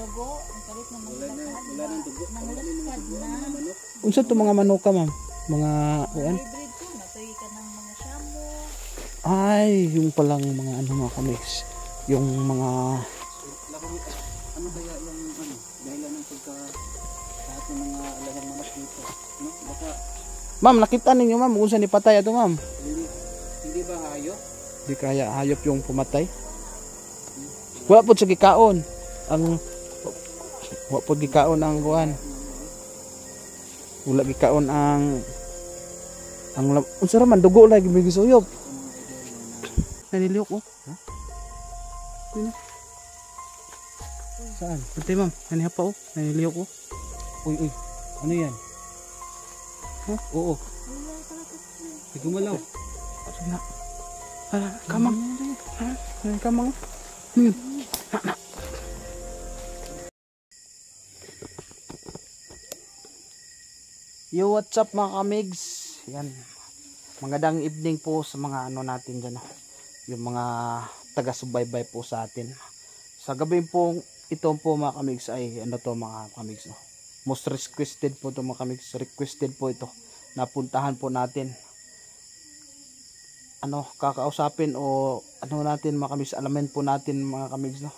dugo, ang kalit na mga dugo. Nanglakad na. Unsa to mga manok ka, ma'am? Mga kuan? Hybrid ko, natuloy ka ng mga shamo. Ay, yung palang mga ano mga kamix. Yung mga ano kaya yung ano, dahilan ng pagka lahat ng mga alagang manok dito, no? Baka ma'am, nakita ninyo ma'am kung saan ipatay ato ma'am? hindi ba hayop? Di kaya hayop yung pumatay. Wala po sa gikaon. Wala po gikaon ang kuan. Wala gikaon ang unsa ra man dugo lagi may gisuyop. Naniliok ko. Ha? Saan? Pantay ma'am, naniha pa oh. Naniliok ko. Uy, ano yan? Ha? Oo. Hindi gumalaw. Sige. Kamang. Kamang. Yo, what's up mga kamigs? Yan. Magandang evening po sa mga ano natin dyan. Yung mga taga-subaybay po sa atin. Sa gabi po, ito po mga kamigs ay ano to mga kamigs. No? Most requested po ito mga kamigs. Requested po ito. Napuntahan po natin. Ano, kakausapin o ano natin mga kamigs. Alamin po natin mga kamigs. No?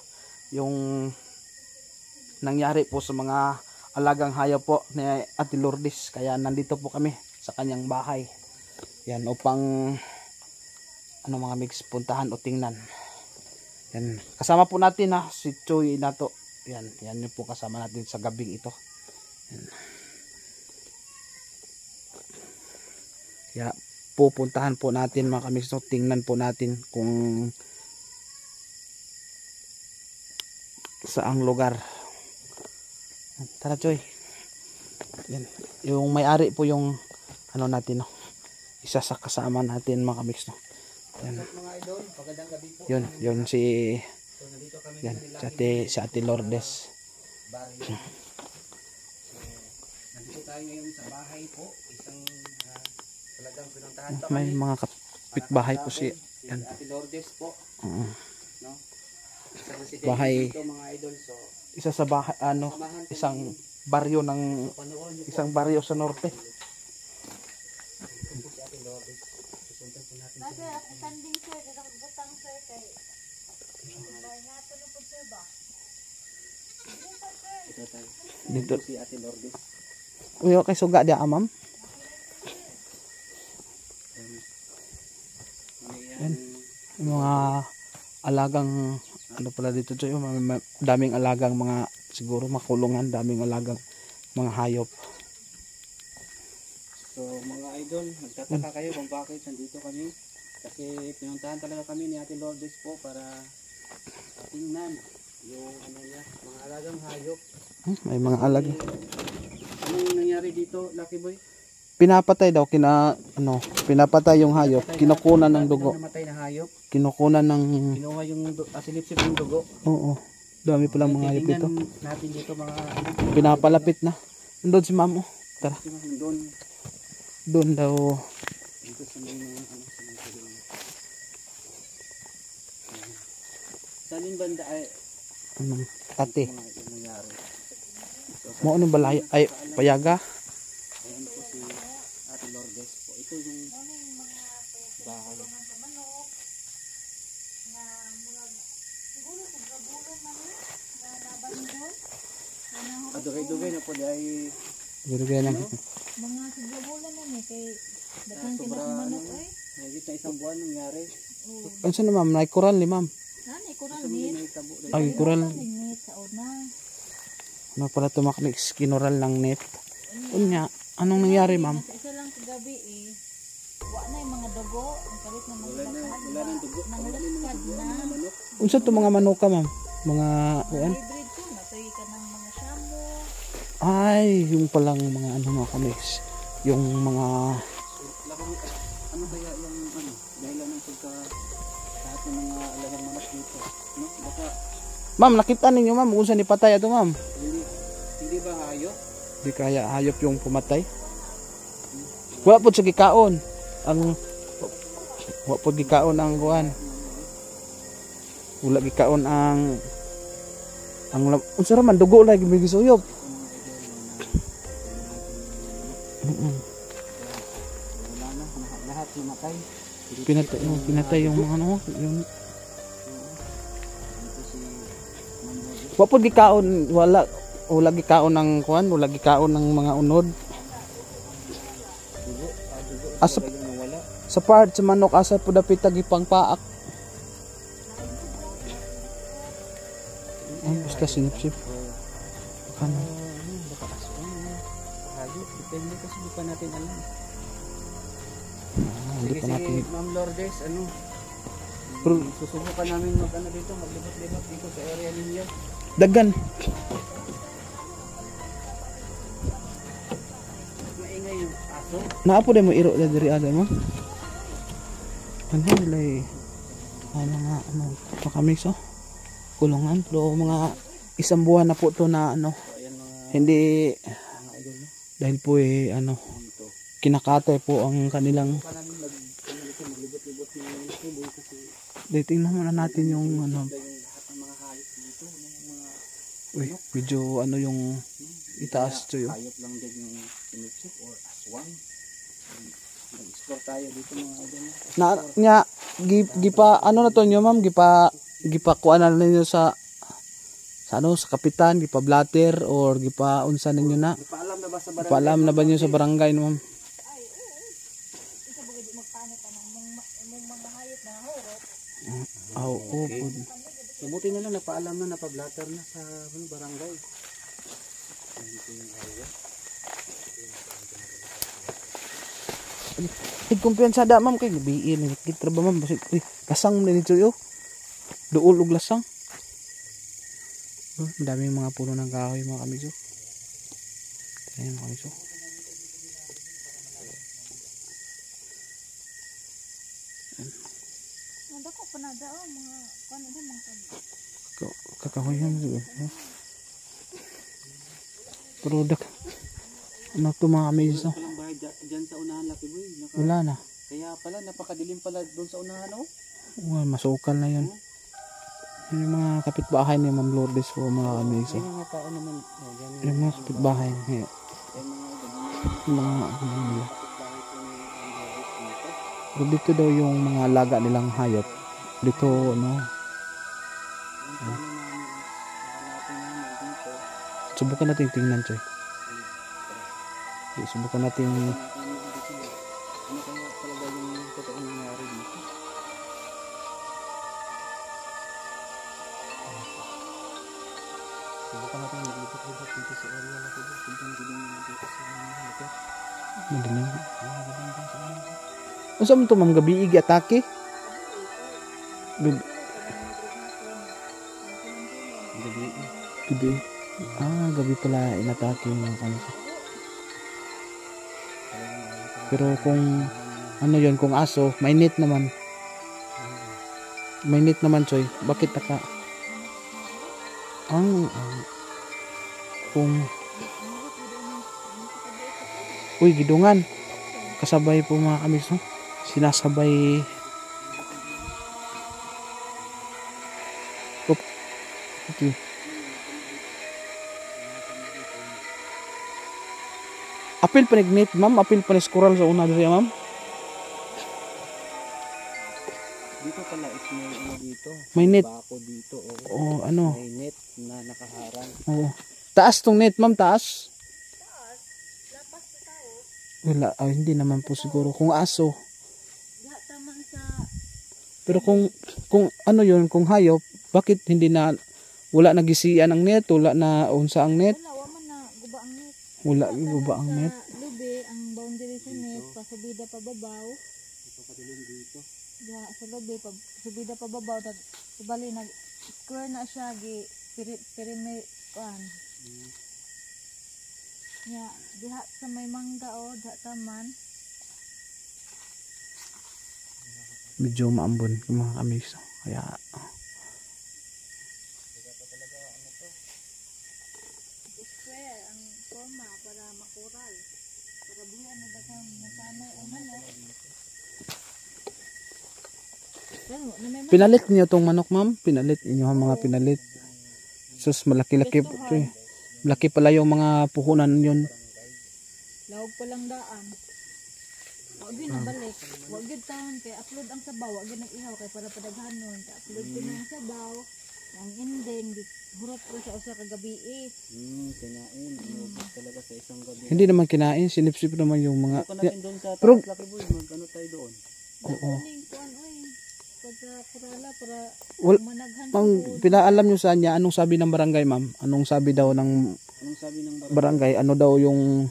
Yung nangyari po sa mga alagang hayop po ni Ate Lourdes. Kaya nandito po kami sa kanyang bahay. Yan upang ano mga mix puntahan o tingnan. Yan. Kasama po natin si Choy Nato. Yan yung po kasama natin sa gabing ito. Yan. Kaya pupuntahan po natin mga kamix. Tingnan po natin kung saang lugar. Tara Choy. Yan. Yung may-ari po yung ano natin isa sa kasama natin mga kamix yan. Mga idol, magandang gabi po. Yun si So nandito kami yan, si Ate Lourdes. barrio. Nandito tayo ngayon sa bahay po, isang talagang pinuntahan pa May kami. mga kapitbahay po si yan. Ate Lourdes po, no? Isang residente Bahay. dito mga idol. So Isa sa bahay ano, isang baryo ng panoorin niyo po isang baryo sa norte. si Ate Lourdes. Susundan po natin Kasi ako sanding sir, dito ako butang sir kay bahay nato na po sir ba? ito tayo. Dito. Si Ate Lourdes. Uy, okay suga dia ma'am. Yan. Yung mga alagang ano pala dito Choy, daming alagang mga siguro makulungan, daming alagang mga hayop. So mga idol, nagtataka kayo kung bakit nandito kami. Kasi pinuntahan talaga kami ni Ate Lourdes po para tingnan yung ano niya, mga alagang hayop. May mga alag. Anong nangyari dito, Lucky Boy? Pinapatay daw pinapatay yung hayop, kinukunan ng dugo. Namatay na hayop. Kinukunan ng Kinuha yung silip-silip yung dugo. oo. Dami palang mga hayop dito. Tingnan natin dito mga ano. Pinapalapit na. Nandun si ma'am oh. Tara. Doon. Doon daw. Dito sa may mga ano sa may dugo. Saan yung banda ay Anong tate. mga nangyari? Mo anong balay ay payaga. Ayan po si Ate Lourdes po. Ito yung bahay. Dugay-dugay na po ay Gurugay lang. Mga siglabulan na ni kay daghang kinang manok ay. higit na isang buwan nangyari. Ano na ma'am? Nay koral ni ma'am. Nani kural Sabi ni. may tabo rin. Ay koral. Ni sa una. Ano pala tumakmix kinoral ng net. Unya, anong nangyari ma'am? Isa lang kagabi wa na yung mga dugo, ang kalit na mga Wala nang dugo. nanglakad na. Manok. Unsa to mga manok ka ma'am? Mga kuan? Hybrid ko, natuloy ka ng mga shamo. Ay, yung palang mga ano mga kamix. Yung mga Ano kaya yung ano, dahilan ng pagka lahat ng mga alagang manok dito, no? Baka ma'am, nakita ninyo ma'am kung saan ipatay ato ma'am? hindi ba hayop? Di kaya hayop yung pumatay. Wala po sa gikaon. Wala po gikaon ang kuan. Wala gikaon ang Unsa ra man dugo lagi may gisuyop. Wala na, lahat pinatay. Pinatay yung mga ano, yung Dito si Ma'am Lourdes. wapod gikaon, wala gikaon ng kuan, wala gikaon ng mga unod. Dugo Asa talaga yung nawala. sa part sa manok asa po dapit tagipang paak. Ay, basta sinipsip. Ano? Baka aswang, hayop. Depende kasi di pa natin alam. Hindi Sige, pa natin. sige, Ma'am Lourdes, Pero- susubukan namin dito, maglibot-libot dito sa area ninyo. Dagan. Maingay yung aso. Naapo din mo iro na diri ada mo. Ano nila mga makamigs oh. Kulungan pero mga isang buwan na po to na So, ayan mga hindi idol no? dahil po Dito. kinakatay po ang kanilang Pa namin maglibot-libot ng tubo kasi tingnan muna natin yung yung lahat ng mga hayop dito. Mga medyo yung itaas to yun. hayop lang din yung sinipsip or aswang. Mag-explore tayo dito mga idol no? Na gipa ano na to nyo ma'am gipa kuan na ninyo sa kapitan gipa blatter or gipa unsa ninyo na Paalam na ba sa barangay? paalam na ba niyo sa barangay no ma'am? Isa bagay di magpanit ang mong mga hayop na horot. Oo Okay. Mabuti na lang napaalam na napablatter na sa barangay. Ito yung area. Kumpiyansa da ma'am kay biin ni kitra ba ma'am basig lasang na nito yo. Duol og lasang. Daming mga puno ng kahoy mga kamiso. Ayan mga kamiso. Nadako pa na daw mga kuan din mga Kakahoy yan siguro. Pero ano to mga kamiso. Walang bahay dyan sa unahan laki boy. Wala na. Kaya pala napakadilim pala doon sa unahan oh. Masukal na yun. Yun yung mga kapitbahay ni Ma'am Lourdes po mga kamiso. Yung mga tao naman. Oh, yan Yung mga kapitbahay. yung mga Yung mga ano nila. kapitbahay po ni Lourdes dito. Pero dito daw yung mga laga nilang hayop. Dito, no, Ang plano namin hanapin namin dito. subukan natin tingnan, Choy. Subukan natin, Ano kaya talaga yung totoong nangyari dito? Subukan natin maglibot-libot dito sa area na dito. Tignan naman dito sa mga lugar. madilim. Ano sa mo ito, Ma'am, gabi atake? Gabi. Gabi. Gabi pala inatake yung mga kanisa. Pero kung ano yon kung aso, may net naman. May net naman, Choy. Bakit naka kung gidungan. Kasabay po mga kamis, no? Sinasabay. Okay. Apil pa net, ma'am. Apil pa ni squirrel sa una diri, ma'am. Dito pala is may ano dito. May net. Bako dito. O ano? May net na nakaharang. Oo. Taas tong net, ma'am, taas. lapas sa tao. Wala, hindi naman po siguro kung aso. Diha taman sa Pero kung ano yun, kung hayop, bakit hindi na wala nagisian ang net, wala na unsa ang net, wala man na guba ang net. wala ba ang net? Sa lubi ang boundary sa net pasubida pa babaw. Napakadilim dito. Diha sa lubi pasubida pa babaw tag subali nag square na siya gi perimeter kuan. Ya, diha sa may mangga o diha taman. Medyo maambon yung mga kamis. Kaya Square ang forma para makural. Para buwan na daghang masanay o manok. Pero na may pinalit niyo tong manok, ma'am? Pinalit niyo ang mga pinalit. Sus, malaki-laki po ito eh. Malaki pala yung mga puhunan yun. Lawag pa lang daan. Wag yun nabalik. Wag yun taon kay upload ang sabaw. Wag yun nag-ihaw kay para padaghan nun. Kay upload ko ng sabaw. Ang ending, hurot ko siya usa kagabi eh. Kinain. Inubos talaga sa isang gabi. Hindi naman kinain, silip-sip naman yung mga... Ako natin doon sa Pero- taas, Lucky Boy. Mag-ano tayo doon? Oo. Kuning kuan oy. Pagka kurala para Wal- managhan Ang pinaalam nyo sa kanya, anong sabi ng barangay, ma'am? Anong sabi daw ng Anong sabi ng barangay? Ano daw yung...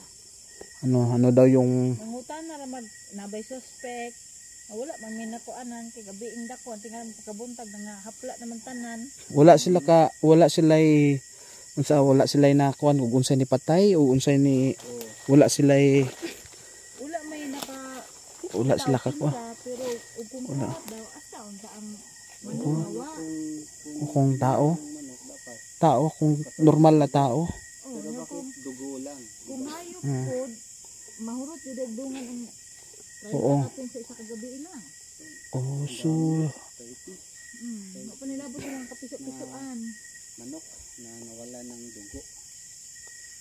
Ano daw yung... nangutan na ra mag nabay suspect. Wala man may nakuanan kay gabi ing dako tingan pagkabuntag nga hapla naman tanan. Wala sila'y nakuan kung unsay ni patay o unsay ni... Wala sila'y... Wala sila kakuha. Pero ug kung daw asa unta ang mananawa. Kung tao. manok dapat? Tao, kung normal na tao. Pero bakit dugo lang? Kung hayop pod mahurot jud ang dungan ang Oo. kapin sa isa ka gabi lang. Oh, so... 30 Wa pa nilabot ang kapiso-pisoan. manok na nawala ng dugo.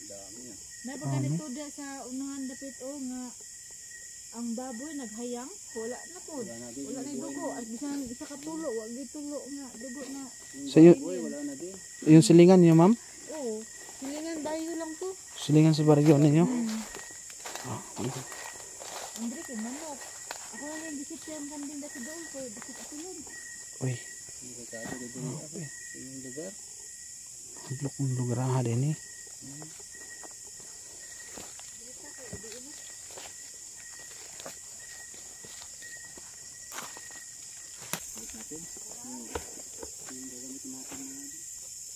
Dami yan. Na ba ganito da sa unahan dapit o nga ang baboy naghayang wala na pod. Wala na din. Wala na yung dugo at bisan isa ka tulo wa gyud tulo nga dugo na. So yun, Uy, wala na din. yung silingan niyo, ma'am? Oo. Silingan dayo lang to. Silingan sa baryo ninyo? Andre kay manok. Ako lang yung bisit yung kambing dati doon ko bisit asilon. Uy, Delikado dito ako. Sa inyong lugar. hadlok ng lugar nga din eh. Balik natin. Yung gagamitin natin mga din.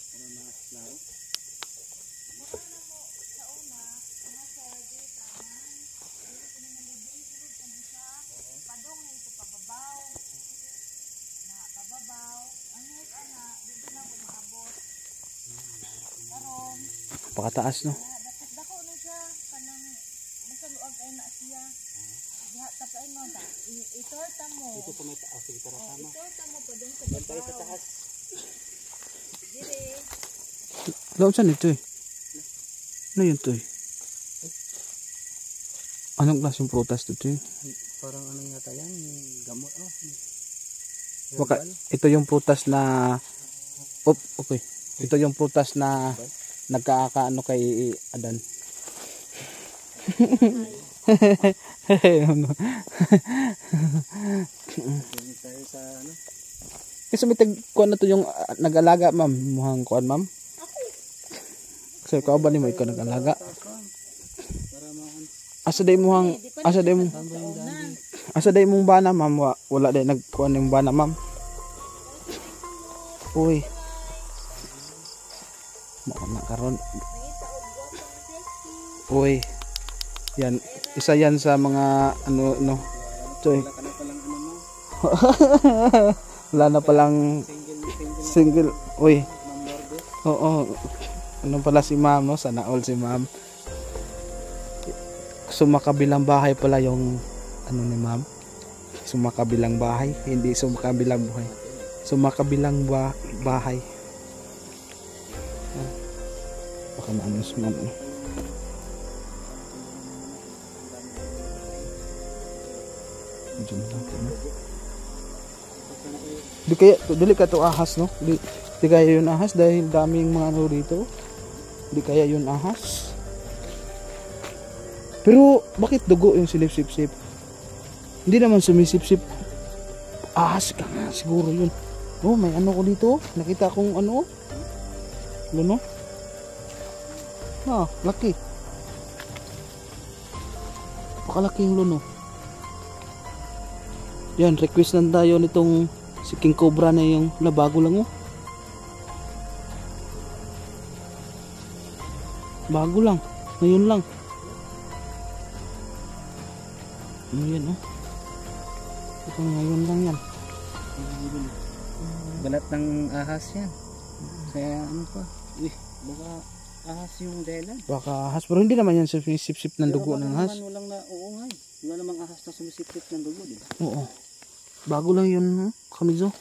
Para ma-laro. Pakataas, no? Dapat dako na siya kanang basta luag kay na siya. Diha tapain mo ta. Itorta mo. Ito sa may taas. Sige, tara sama. Itorta mo pa doon sa Doon tayo sa taas. dire. Laon saan ito eh? Ano yun to eh? Anong klaseng prutas to eh? Parang ano yata yan? Gamot. Baka, ito yung prutas na... okay. Ito yung prutas na nagkaakaano kay Adan. Doon tayo sa ano? Kasi may kuan na to yung nag-alaga, ma'am. Muhang kuan, ma'am. Kasi ikaw ba ni mo ikaw nag-alaga? Para maan. Asa day muhang... Asa day mong bana, ma'am. Wala day nagkuan yung bana, ma'am. Uy. Makana karon. Uy. Yan, isa yan sa mga ano. Choy. Wala ka na palang ano mo. Wala na palang single. Uy. Mamborde. Oo. Ano pala si ma'am, no? Sana all si ma'am. Sumakabilang bahay pala yung ano ni ma'am. Sumakabilang bahay, hindi sumakabilang buhay. Sumakabilang bahay. Baka maano si ma'am. No? Medyo malaki, no? Dili ka to ahas, no? Di kaya yun ahas dahil daming mga ano dito. Di kaya yun ahas. Pero bakit dugo yung silip-sip-sip? Hindi naman sumisip-sip. Ahas ka nga siguro yun. Oh, may ano ko dito. Nakita kong ano. Ano? Ah, laki. Pakalaking luno. Yan, request lang tayo nitong si King Cobra na yung labago lang, oh. Bago lang. Ngayon lang. Ano yan, oh. Ito ngayon lang yan. Balat ng ahas yan. Kaya ano pa. Uy, baka ahas yung dahilan. Baka ahas. Pero hindi naman yan sumisip-sip ng dugo ng ahas. Walang na, oo nga. Wala namang ahas na sumisipit ng dugo, di ba? Oo. Bago lang yun, oh. Kamizo.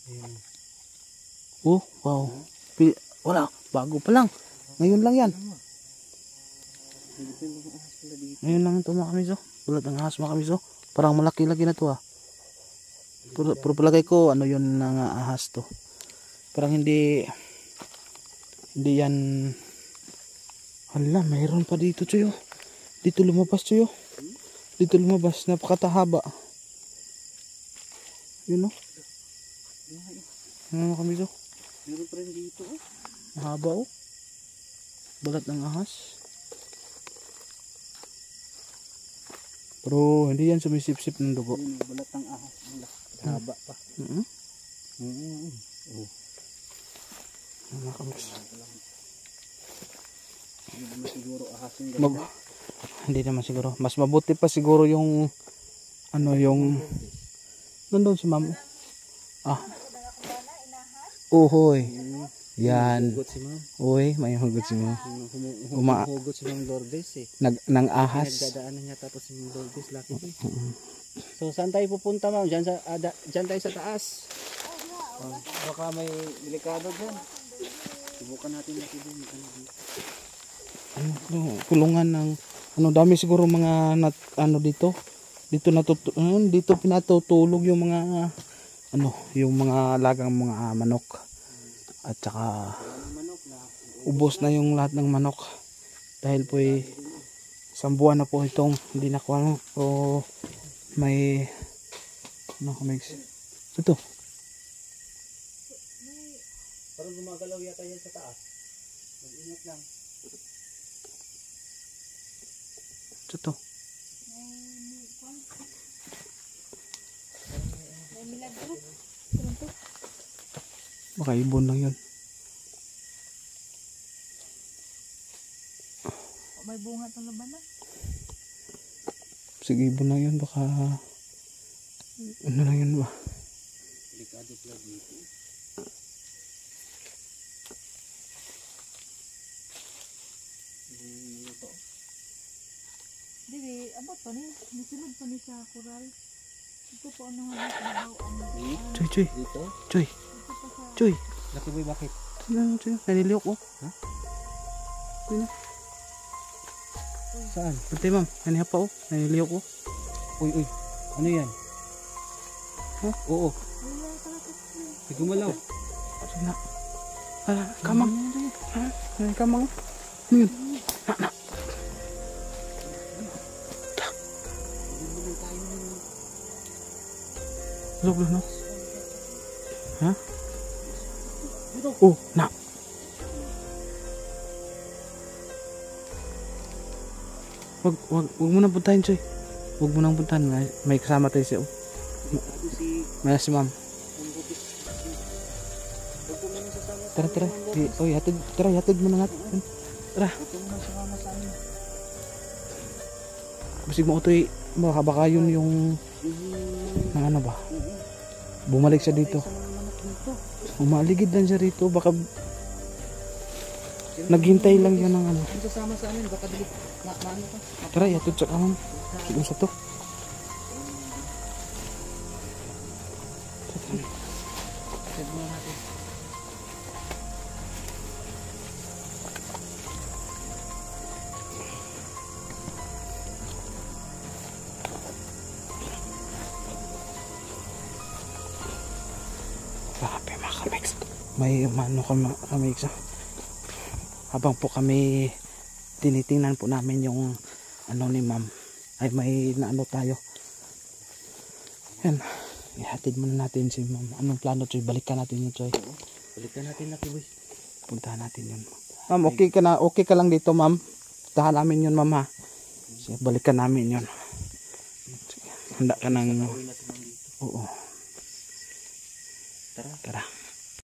Ayun. Oh, wow. Wala, bago pa lang. Ngayon lang yan. Ngayon lang ito mga kamigs, oh. Bulat ng ahas mga kamigs, oh. Parang malaki-laki na to, ah. Pero palagay ko, ano yun ng ahas to. Parang hindi yan. Hala, mayroon pa dito, Choy, oh. Dito lumabas, Choy, oh. Dito lumabas, napakatahaba. Yun, oh. Ano mga kamigs, oh. Meron pa rin dito, oh. Mahaba, oh. Balat ng ahas. Pero hindi yan sumisip-sip ng dugo. Ayun, balat ng ahas. Haba pa. Oh. Mga kamigs. Hindi naman siguro ahas yung ganda. Hindi naman siguro. Mas mabuti pa siguro yung ano yung nandun si ma'am. Ah. Uhoy. Yan. Hugot si ma'am. Uy, may hugot si ma'am. Humuhugot si ma'am Lourdes eh. Nang ahas. Nagdadaanan niya tapos si ma'am Lourdes laki po. So saan tayo pupunta ma'am? Diyan tayo sa taas. Baka may delikado dyan. Subukan natin na dito. Kulungan ng ano dami siguro mga ano dito. Dito pinatutulog yung mga ano, yung mga alagang mga manok. At saka ubos na yung lahat ng manok. Dahil po isang buwan na po itong hindi nakuha, no? So may ano kamigs. Ito. Parang gumagalaw yata yan sa taas. Mag-ingat lang. Ito. May milagro. Baka ibon lang yun. May bunga itong labanan. Sige, ibon lang yun. Baka ano lang yun ba? Delikado sila dito. Dili, abot pa ni. Nisunod pa ni sa koral. Ito po ano nga nabaw ang Choy. Dito? Choy. ito pa sa Choy. Laki boy, bakit? Choy. Naniliok ko. Ha? Ano? Saan? Pantay ma'am. Naniha pa oh. Naniliok ko. Uy. Ano yan? Ha? Oo. wala kalapit ko. May gumalaw. Sige na. Kamang. Ha? Kamang. Ano yun? Log na. Ha? Oh, na. Wag mo nang puntahin, Choy. Wag mo nang puntahan. May kasama tayo siya. May si ma'am. Tara. Oy, hatid mo na natin. Tara. Busig mo ito baka yun yung ng ano ba? Bumalik siya dito. Umaligid lang siya rito. Baka naghintay lang yan ng ano. Sasama sa amin, baka dili maano ka. Tara, yatod sa kamang. Sige sa to. Grabe mga kamigs. May ano kamigs. Habang po kami tinitingnan po namin yung ano ni ma'am ay may naano tayo. Yan. Ihatid muna natin si ma'am. Anong plano, Choy? Balikan natin yun, Choy. Balikan natin Lucky Boy. Puntahan natin yun. Ma'am, okay ka lang dito, ma'am. Puntahan namin yun, ma'am, ha. Sige, balikan namin yun. Sige, handa ka ng... Oo. Tara.